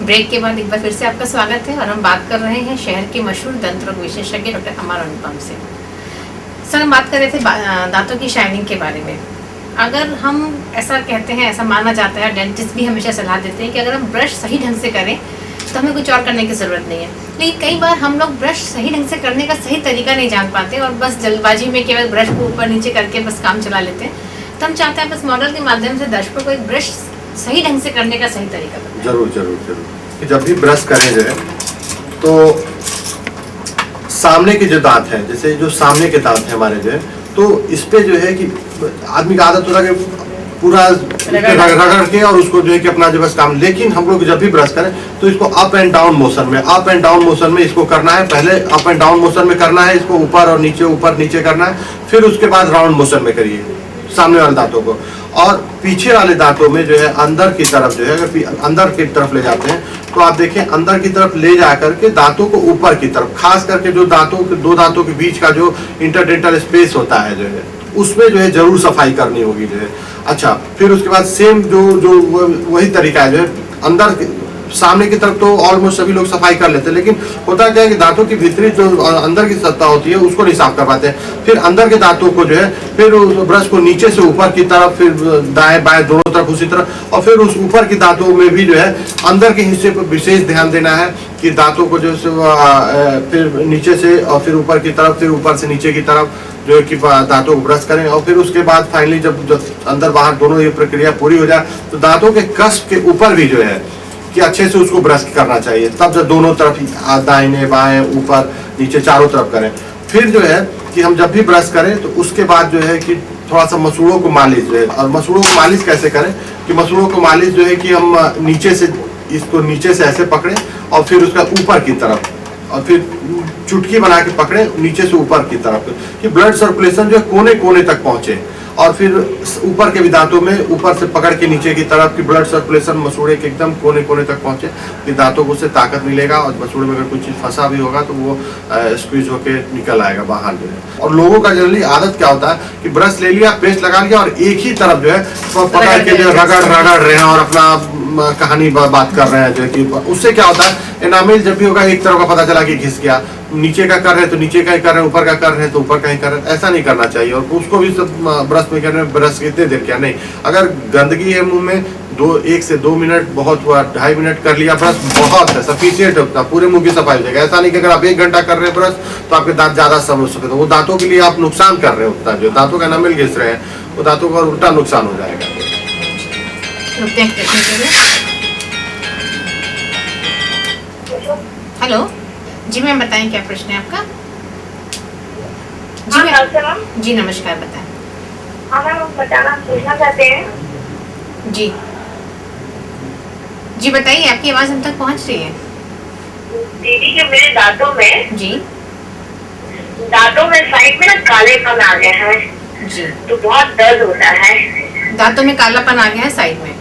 Break के बाद एक बार फिर से आपका स्वागत है और हम बात कर रहे हैं शहर के मशहूर दंत रोग विशेषज्ञ डॉक्टर अमर अनुपम से। सर, हम बात कर रहे थे दांतों की शाइनिंग के बारे में। अगर हम ऐसा कहते हैं, ऐसा माना जाता है, डेंटिस्ट भी हमेशा सलाह देते हैं कि अगर हम ब्रश सही ढंग से करें तो हमें कुछ और करने की ज़रूरत नहीं है। लेकिन कई बार हम लोग ब्रश सही ढंग से करने का सही तरीका नहीं जान पाते और बस जल्दबाजी में केवल ब्रश को ऊपर नीचे करके बस काम चला लेते हैं। तो हम चाहते हैं बस मॉडल के माध्यम से दर्शकों को एक ब्रश सही ढंग से करने का सही तरीका बताएं। जरूर जरूर जरूर कि जब भी ब्रश करें जो है तो सामने के जो दांत हैं, जैसे जो सामने के दांत हैं हमारे जो है, तो इस पे जो है कि आदमी का आदत होता है कि पूरा रगड़ के और उसको जो है कि अपना जो बस काम। लेकिन हम लोग जब भी ब्रश करें तो इसको अप एंड डाउन मोशन में इसको करना है। पहले अप एंड डाउन मोशन में करना है, इसको ऊपर नीचे करना है, फिर उसके बाद राउंड मोशन में करिए सामने वाले दांतों को। और पीछे वाले दांतों में जो है अंदर की तरफ जो है, अगर अंदर की तरफ ले जाते हैं तो आप देखें अंदर की तरफ ले जा करके दांतों को ऊपर की तरफ, खास करके जो दो दांतों के बीच का जो इंटरडेंटल स्पेस होता है जो है, उसमें जो है जरूर सफाई करनी होगी जो है। अच्छा, फिर उसके बाद सेम जो वही तरीका है जो है, अंदर सामने की तरफ तो ऑलमोस्ट सभी लोग सफाई कर लेते हैं, लेकिन होता क्या है कि दांतों की भीतरी जो अंदर की सतह होती है उसको नहीं साफ कर पाते हैं। फिर अंदर के दांतों को जो है, फिर उस ब्रश को नीचे से ऊपर की तरफ, फिर दाएं बाएं दोनों तरफ उसी तरह, और फिर उस ऊपर की दांतों में भी जो है अंदर के हिस्से पर विशेष ध्यान देना है कि दांतों को जो फिर नीचे से और फिर ऊपर की तरफ, फिर ऊपर से नीचे की तरफ जो है कि दांतों को ब्रश करें। और फिर उसके बाद फाइनली जब अंदर बाहर दोनों ये प्रक्रिया पूरी हो जाए तो दांतों के कस्प के ऊपर भी जो है कि अच्छे से उसको ब्रश करना चाहिए। तब जब दोनों तरफ दाहिने बाएं ऊपर नीचे चारों तरफ करें। फिर जो है कि हम जब भी ब्रश करें तो उसके बाद जो है कि थोड़ा सा मसूड़ों को मालिश जो है, और मसूड़ों को मालिश कैसे करें कि मसूड़ों को मालिश जो है कि हम इसको नीचे से ऐसे पकड़ें और फिर उसका ऊपर की तरफ, और फिर चुटकी बना के पकड़े नीचे से ऊपर की तरफ कि ब्लड सर्कुलेशन जो है कोने कोने तक पहुंचे। और फिर ऊपर के भी दांतों में ऊपर से पकड़ के नीचे की तरफ की ब्लड सर्कुलेशन मसूड़े के एकदम कोने कोने तक पहुंचे कि दांतों को उससे ताकत मिलेगा और मसूड़े में अगर कुछ चीज फंसा भी होगा तो वो स्क्वीज होके निकल आएगा बाहर जो है। और लोगों का जनरली आदत क्या होता है कि ब्रश ले लिया, पेस्ट लगा लिया और एक ही तरफ जो है पकड़ के जो रगड़ रहे हैं और अपना कहानी बात कर रहे हैं जो है कि उससे क्या होता है, एनामेल जब भी होगा एक तरफ का पता चला कि घिस गया, नीचे का कर रहे हैं तो नीचे का ही कर रहे हैं, ऊपर का कर रहे हैं तो ऊपर का ही कर रहे हैं। ऐसा नहीं करना चाहिए। और उसको भी सब ब्रश में कर रहे हैं, ब्रश कितने देर क्या नहीं, अगर गंदगी है मुंह में 1 से 2 मिनट बहुत हुआ, 2.5 मिनट कर लिया ब्रश बहुत है, सफिशिएंट होता है, पूरे मुंह की सफाई हो जाएगा। ऐसा नहीं कि अगर आप 1 घंटा कर रहे हैं ब्रश तो आपके दांत ज्यादा समझ सकते, तो वो दांतों के लिए आप नुकसान कर रहे हैं उतना, जो दांतों का एनामेल घिस रहे हैं वो दांतों का उल्टा नुकसान हो जाएगा। हेलो जी मैम, बताएं क्या प्रश्न है आपका? जी मैम। जी नमस्कार, बताएं। हाँ मैम, पूछना चाहते हैं। जी बताइए, आपकी आवाज हम तक पहुंच रही है। दीदी के मेरे दांतों में जी साइड में ना कालेपन आ गया है जी, तो बहुत दर्द होता है। दांतों में कालापन आ गया है साइड में,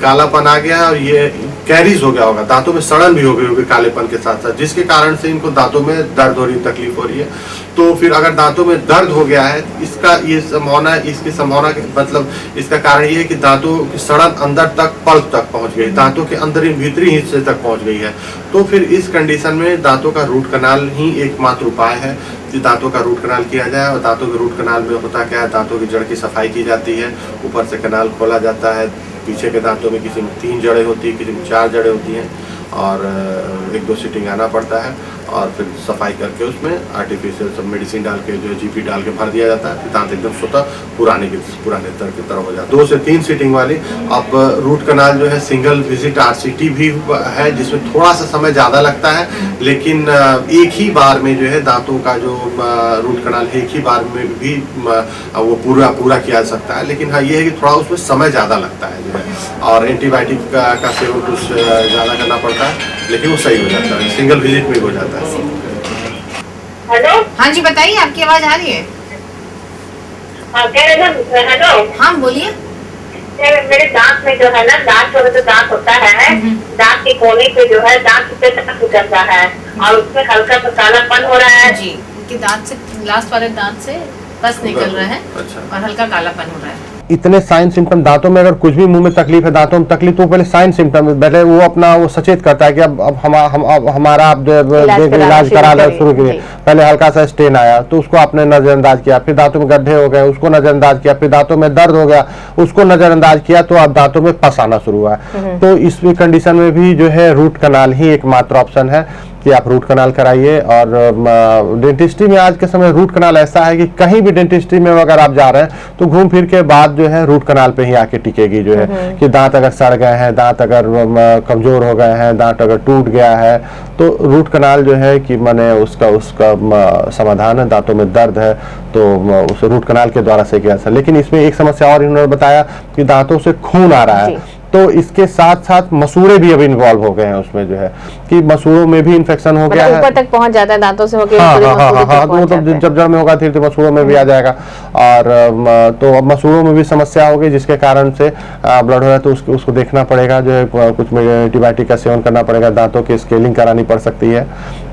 कालापन आ गया और ये कैरीज हो गया होगा, दांतों में सड़न भी हो गई होगी कालेपन के साथ साथ, जिसके कारण से इनको दांतों में दर्द हो रही, तकलीफ हो रही है। तो फिर अगर दांतों में दर्द हो गया है इसकी संभावना मतलब इसका कारण ये है कि दांतों की सड़न अंदर तक, पल्प तक पहुंच गई, दांतों के अंदर भीतरी हिस्से तक पहुंच गई है। तो फिर इस कंडीशन में दांतों का रूट कनाल ही एकमात्र उपाय है कि दांतों का रूट कनाल किया जाए। और दांतों के रूट कनाल में होता क्या है, दांतों की जड़ की सफाई की जाती है, ऊपर से कनाल खोला जाता है, पीछे के दांतों में किसी में 3 जड़ें होती है, किसी में 4 जड़ें होती हैं, और 1-2 सीटिंग आना पड़ता है और फिर सफाई करके उसमें आर्टिफिशियल सब मेडिसिन डाल के जो जीपी डाल के भर दिया जाता है, दांत एकदम स्वतः पुराने तर की तरह हो जाता है। 2 से 3 सीटिंग वाली। अब रूट कनाल जो है सिंगल विजिट RCT भी है, जिसमें थोड़ा सा समय ज़्यादा लगता है, लेकिन एक ही बार में जो है दांतों का जो रूट कनाल एक ही बार में भी वो पूरा किया जा सकता है। लेकिन हाँ ये है कि थोड़ा उसमें समय ज़्यादा लगता है जो है, और एंटीबायोटिक का सेवन कुछ ज़्यादा करना पड़ता है, लेकिन वो सही हो जाता है, सिंगल विजिट में हो जाता है। हेलो। हाँ जी बताइए, आपकी आवाज आ रही है? हेलो। हाँ बोलिए। मेरे दांत में जो है ना, दांत होता है, दांत के कोने पे जो है दांत उतरता है और उसमें हल्का सा कालापन हो रहा है जी, कि दांत से, लास्ट वाले दांत से पस निकल रहा है। अच्छा। और हल्का कालापन हो रहा है। इतने साइन सिम्टम दांतों में, अगर कुछ भी मुंह में तकलीफ है, दांतों में तकलीफ, तो पहले साइन सिम्टम पहले वो अपना वो सचेत करता है कि अब हमारा आप इलाज करा शुरू करिए। पहले हल्का सा स्टेन आया तो उसको आपने नजरअंदाज किया, फिर दांतों में गड्ढे हो गए उसको नजरअंदाज किया, फिर दांतों में दर्द हो गया उसको नजरअंदाज किया, तो अब दांतों में पस आना शुरू हुआ। तो इस कंडीशन में भी जो है रूट कनाल ही एकमात्र ऑप्शन है कि आप रूट कनाल कराइए। और डेंटिस्ट्री में आज के समय रूट कनाल ऐसा है कि कहीं भी डेंटिस्ट्री में अगर आप जा रहे हैं तो घूम फिर के बाद जो है रूट कनाल पे ही आके टिकेगी जो है कि दांत अगर सड़ गए हैं, दांत अगर कमजोर हो गए हैं, दांत अगर टूट गया है, तो रूट कनाल जो है कि माने उसका समाधान है। दांतों में दर्द है तो उस रूट कनाल के द्वारा से किया। लेकिन इसमें एक समस्या और इन्होंने बताया कि दांतों से खून आ रहा है, तो इसके साथ साथ मसूड़े भी अभी इन्वॉल्व हो गए हैं उसमें जो है कि मसूड़ों में भी इन्फेक्शन हो गया है, ऊपर तक पहुंच जाता है दांतों से होकर। हाँ, तो जब जड़ में होगा धीरे धीरे मसूड़ों में भी आ जाएगा। और तो अब मसूड़ों में भी समस्या होगी जिसके कारण से ब्लड हो रहा है, तो उसको देखना पड़ेगा जो है, कुछ एंटीबायोटिक का सेवन करना पड़ेगा। दांतों की स्केलिंग करानी पड़ सकती है,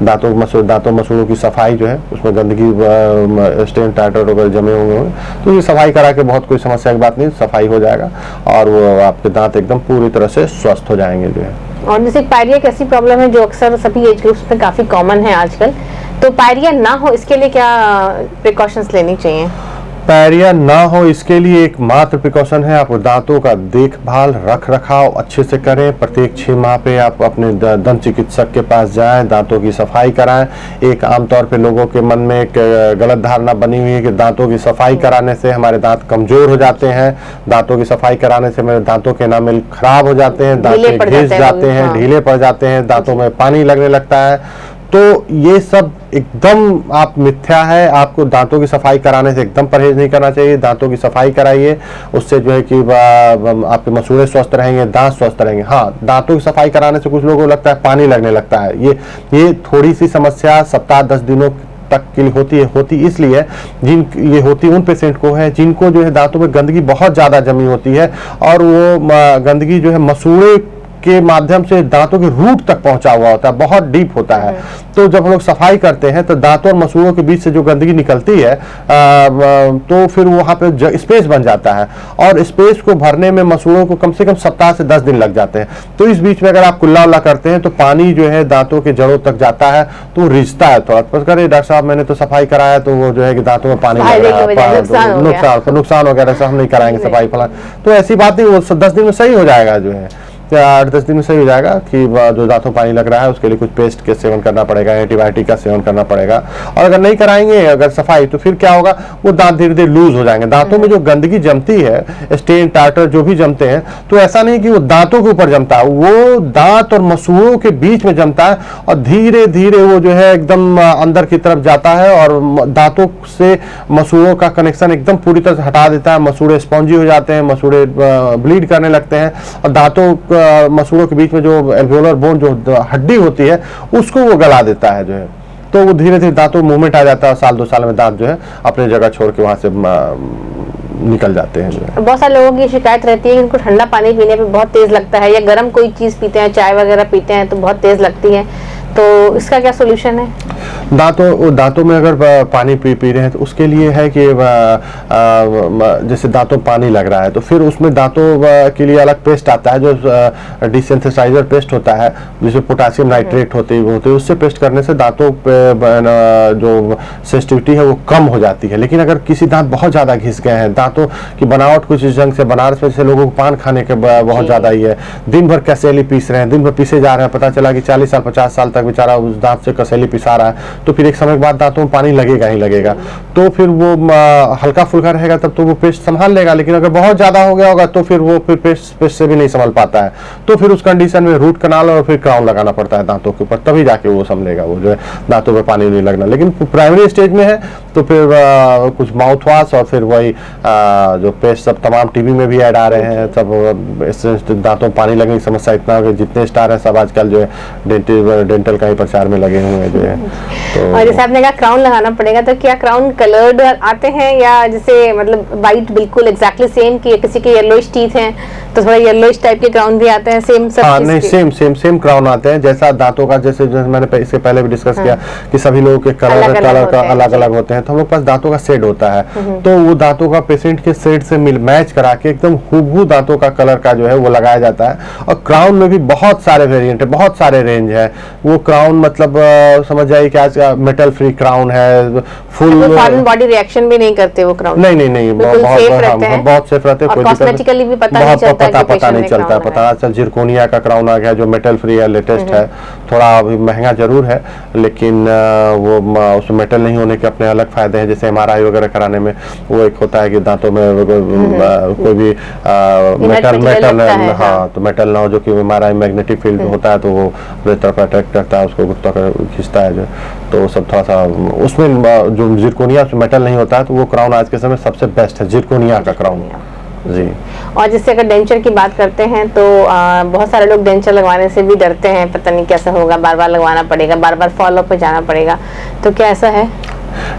दांतों मसूड़ों की सफाई जो है, उसमें गंदगी स्टेन टार्टर वगैरह जमे हुए हैं तो ये सफाई करा के बहुत कोई समस्या की बात नहीं, सफाई हो जाएगा और वो आपके दांत एकदम पूरी तरह से स्वस्थ हो जाएंगे जो है। और जैसे पायरिया एक ऐसी प्रॉब्लम है जो अक्सर सभी एज ग्रुप्स में काफी कॉमन है आजकल, तो पायरिया ना हो इसके लिए क्या प्रिकॉशंस लेनी चाहिए? पायरिया ना हो इसके लिए एकमात्र प्रिकॉशन है आप दांतों का देखभाल रख रखाव अच्छे से करें। प्रत्येक 6 माह पे आप अपने दंत चिकित्सक के पास जाएं, दांतों की सफाई कराएं। एक आमतौर पे लोगों के मन में एक गलत धारणा बनी हुई है कि दांतों की सफाई कराने से हमारे दांत कमजोर हो जाते हैं, दांतों की सफाई कराने से मेरे दांतों के एनामेल खराब हो जाते हैं, दांत घिस जाते हैं, ढीले पड़ जाते हैं, दांतों में पानी लगने लगता है। तो ये सब एकदम आप मिथ्या है। आपको दांतों की सफाई कराने से एकदम परहेज नहीं करना चाहिए। दांतों की सफाई कराइए, उससे जो है कि आपके मसूड़े स्वस्थ रहेंगे, दांत स्वस्थ रहेंगे। हाँ, दांतों की सफाई कराने से कुछ लोगों को लगता है पानी लगने लगता है। ये थोड़ी सी समस्या सप्ताह 10 दिनों तक के लिए होती इसलिए ये होती उन पेशेंट को है जिनको जो है दांतों में गंदगी बहुत ज्यादा जमी होती है और वो गंदगी जो है मसूड़े के माध्यम से दांतों के रूट तक पहुंचा हुआ होता है, बहुत डीप होता है। तो जब हम लोग सफाई करते हैं तो दांतों और मसूड़ों के बीच से जो गंदगी निकलती है तो फिर वहां पे स्पेस बन जाता है और स्पेस को भरने में मसूड़ों को कम से कम सप्ताह से 10 दिन लग जाते हैं। तो इस बीच में अगर आप कुल्ला उल्ला करते हैं तो पानी जो है दांतों के जड़ों तक जाता है तो रिश्ता है थोड़ा। करे डॉक्टर साहब मैंने तो सफाई कराया तो वो जो है कि दांतों में पानी लग रहा है, नुकसान हो गया, हम नहीं कराएंगे सफाई फला। तो ऐसी बात नहीं, वो 10 दिन में सही हो जाएगा जो है, 8-10 दिन में सही हो जाएगा कि जो दांतों पानी लग रहा है उसके लिए कुछ पेस्ट के सेवन करना पड़ेगा, एंटीबायोटिक का सेवन करना पड़ेगा। और अगर नहीं कराएंगे अगर सफाई तो फिर क्या होगा, वो दांत धीरे धीरे लूज हो जाएंगे। दांतों में जो गंदगी जमती है, स्टेन टार्टर जो भी जमते हैं, तो ऐसा नहीं कि वो दांतों के ऊपर जमता है, वो दांत और मसूड़ों के बीच में जमता है और धीरे धीरे वो जो है एकदम अंदर की तरफ जाता है और दांतों से मसूड़ों का कनेक्शन एकदम पूरी तरह से हटा देता है। मसूड़े स्पॉन्जी हो जाते हैं, मसूड़े ब्लीड करने लगते हैं और दांतों मसूड़ों के बीच में जो एल्वियोलर बोन जो हड्डी होती है उसको वो गला देता है जो है। तो वो धीरे धीरे दांतों मूवमेंट आ जाता है, साल 2 साल में दांत जो है अपनी जगह छोड़ के वहां से निकल जाते हैं जो है। बहुत सारे लोगों की शिकायत रहती है कि उनको ठंडा पानी पीने पे बहुत तेज लगता है या गर्म कोई चीज पीते हैं, चाय वगैरह पीते हैं तो बहुत तेज लगती है, तो इसका क्या सोल्यूशन है? दांतों में अगर पानी पी रहे हैं तो उसके लिए है कि जैसे दांतों पानी लग रहा है तो फिर उसमें दांतों के लिए अलग पेस्ट आता है जो डिसेंसिटाइजर पेस्ट होता है जिसमें पोटासियम नाइट्रेट होते हैं, उससे पेस्ट करने से दांतों पे जो सेंसिटिविटी है वो कम हो जाती है। लेकिन अगर किसी दांत बहुत ज्यादा घिस गए हैं, दांतों की बनावट कुछ इस ढंग से बनारस में जैसे लोगों को पान खाने के बहुत ज्यादा ही है, दिन भर कसेली पीस रहे हैं, दिन भर पीसे जा रहे हैं, पता चला कि 40 साल 50 साल तक बेचारा उस दांत से कसेली पिसा रहा है, तो फिर एक समय के बाद दांतों में पानी लगेगा ही लगेगा। तो फिर वो हल्का फुल्का रहेगा तब तो वो पेस्ट संभाल लेगा, लेकिन अगर बहुत ज्यादा हो गया होगा तो फिर वो फिर पेस्ट से भी नहीं संभाल पाता है। तो फिर उस कंडीशन में रूट कनाल और फिर क्राउन लगाना पड़ता है दांतों के ऊपर, तभी जाके वो संभलेगा, वो जो है दांतों में पानी नहीं लगना। लेकिन प्राइमरी स्टेज में है तो फिर कुछ माउथ वॉश और फिर वही जो पेस्ट सब तमाम टीवी में भी ऐड आ रहे हैं, सब दांतों में पानी लगने की समस्या इतना है, जितने स्टार है सब आजकल जो है डेंटल का ही प्रचार में लगे हुए हैं जो है। तो और जैसे आपने कहा क्राउन लगाना पड़ेगा, तो क्या क्राउन कलर्ड आते हैं या जैसे मतलब वाइट बिल्कुल एग्जैक्टली सेम, कि किसी के येलोइश टीथ हैं तो थोड़ा येलोइश टाइप के क्राउन भी आते हैं सेम सब? हाँ, नहीं सेम क्राउन आते हैं जैसा दांतों का, जैसे मैंने इससे पहले भी डिस्कस किया कि सभी लोगों के कलर अलग अलग होते हैं। हैं तो हम लोग पास दांतों का सेट होता है, तो वो दांतों का पेशेंट के सेट से मैच करा के एकदम हूबहू दांतों का कलर का जो है वो लगाया जाता है। और क्राउन में भी बहुत सारे वेरिएंट है, बहुत सारे रेंज है। वो क्राउन मतलब समझ जाइए कि आज मेटल फ्री क्राउन है, फुल फॉरेन बॉडी रिएक्शन भी नहीं करते वो क्राउन। नहीं बहुत सेफ रहते हैं, कोई कॉस्मेटिकली भी पता नहीं चलता, पता नहीं चलता। पता चल जिरकोनिया का क्राउन आ गया जो मेटल फ्री है, लेटेस्ट है, थोड़ा अभी महंगा जरूर है लेकिन वो उसमें मेटल नहीं होने के अपने अलग फायदे हैं। जैसे MRI वगैरह कराने में वो एक होता है कि दांतों में कोई भी मेटल हाँ तो मेटल ना हो, जो कि MRI मैग्नेटिक फील्ड होता है तो वो पूरी तरफ अट्रैक्ट करता है, उसको खींचता है जो, तो सब थोड़ा सा उसमें जो जिरकोनिया मेटल नहीं होता है, तो वो क्राउन आज के समय सबसे बेस्ट है, जिरकोनिया का क्राउन जी। और जैसे अगर डेंचर की बात करते हैं तो बहुत सारे लोग डेंचर लगवाने से भी डरते हैं, पता नहीं कैसा होगा, बार बार लगवाना पड़ेगा, बार बार फॉलो अप पे जाना पड़ेगा, तो क्या ऐसा है?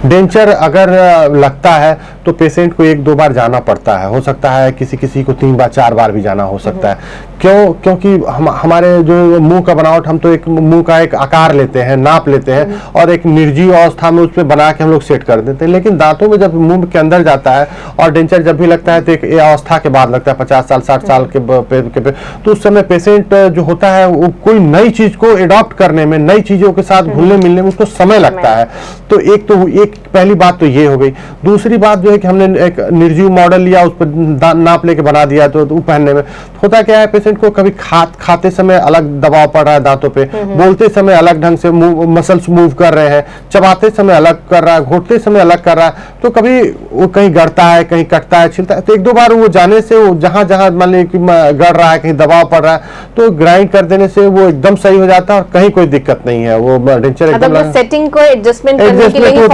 डेंचर अगर लगता है तो पेशेंट को 1-2 बार जाना पड़ता है, हो सकता है किसी को 3 बार 4 बार भी जाना हो सकता है। क्योंकि हमारे जो मुंह का बनावट, हम तो एक मुंह का एक आकार लेते हैं, नाप लेते हैं और एक निर्जीव अवस्था में उसमें बना के हम लोग सेट कर देते हैं। लेकिन दांतों में जब मुंह के अंदर जाता है और डेंचर जब भी लगता है तो एक अवस्था के बाद लगता है, 50 साल 60 साल के तो उस समय पेशेंट जो होता है वो कोई नई चीज को एडॉप्ट करने में, नई चीजों के साथ घुलने मिलने में उसको समय लगता है। तो एक पहली बात तो ये हो गई। दूसरी बात जो है कि हमने एक निर्जीव मॉडल लिया, उस पर नाप लेके बना दिया, तो वो पहनने में होता क्या है, पेशेंट को कभी खाते समय अलग दबाव पड़ रहा है दांतों पे, बोलते समय अलग ढंग से मसल्स मूव कर रहे हैं, चबाते समय अलग कर रहा है, घोटते समय अलग कर रहा है, तो कभी वो कहीं गड़ता है, कहीं कटता है, छिलता है, तो 1-2 बार वो जाने से वो जहां मान लीजिए गड़ रहा है, कहीं दबाव पड़ रहा है, तो ग्राइंड कर देने से वो एकदम सही हो जाता है और कहीं कोई दिक्कत नहीं है। वो डेंचर एकदम सेटिंग को एडजस्टमेंट करने के लिए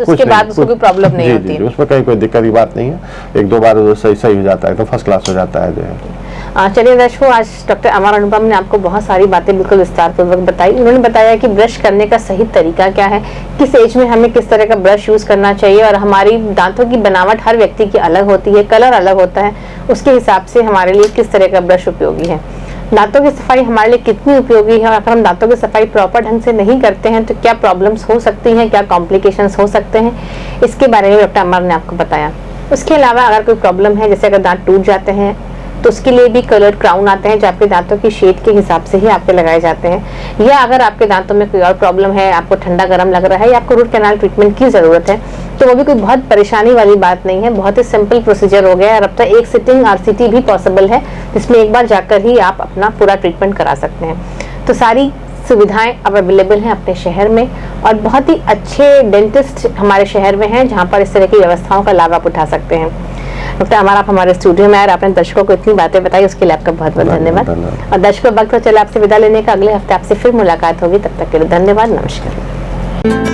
उसके बाद उसको कोई प्रॉब्लम नहीं होती है, उसमें कहीं कोई दिक्कत की बात नहीं है। 1-2 बार सही हो जाता है, तो फर्स्ट क्लास हो जाता है जो है। चलिए दर्शकों, आज डॉक्टर अमर अनुपम ने आपको बहुत सारी बातें बिल्कुल विस्तार पूर्वक बताई। उन्होंने बताया कि ब्रश करने का सही तरीका क्या है, किस एज में हमें किस तरह का ब्रश यूज करना चाहिए, और हमारी दांतों की बनावट हर व्यक्ति की अलग होती है, कलर अलग होता है, उसके हिसाब से हमारे लिए किस तरह का ब्रश उपयोगी है। दांतों की सफाई हमारे लिए कितनी उपयोगी है, और अगर हम दांतों की सफाई प्रॉपर ढंग से नहीं करते हैं तो क्या प्रॉब्लम्स हो सकती हैं, क्या कॉम्प्लिकेशंस हो सकते हैं, इसके बारे में डॉक्टर अमर ने आपको बताया। उसके अलावा अगर कोई प्रॉब्लम है, जैसे अगर दांत टूट जाते हैं, तो उसके लिए भी कलर्ड क्राउन आते हैं जो आपके दांतों की शेड के हिसाब से ही आपके लगाए जाते हैं। या अगर आपके दांतों में कोई और प्रॉब्लम है, आपको ठंडा गर्म लग रहा है या आपको रूट कैनाल ट्रीटमेंट की जरूरत है, तो वो भी कोई बहुत परेशानी वाली बात नहीं है, बहुत ही सिंपल प्रोसीजर हो गया है। और अब तो एक सिटिंग RCT भी पॉसिबल है, जिसमें एक बार जाकर ही आप अपना पूरा ट्रीटमेंट करा सकते हैं। तो सारी सुविधाएं अब अवेलेबल हैं अपने शहर में, और बहुत ही अच्छे डेंटिस्ट हमारे शहर में हैं जहां पर इस तरह की व्यवस्थाओं का लाभ आप उठा सकते हैं। डॉक्टर अमर, आप हमारे स्टूडियो में आए, आपने दर्शकों को इतनी बातें बताई, उसके लिए आपका बहुत बहुत धन्यवाद। और दर्शकों, वक्त तो चले आपसे विदा लेने का, अगले हफ्ते आपसे फिर मुलाकात होगी, तब तक के लिए धन्यवाद, नमस्कार।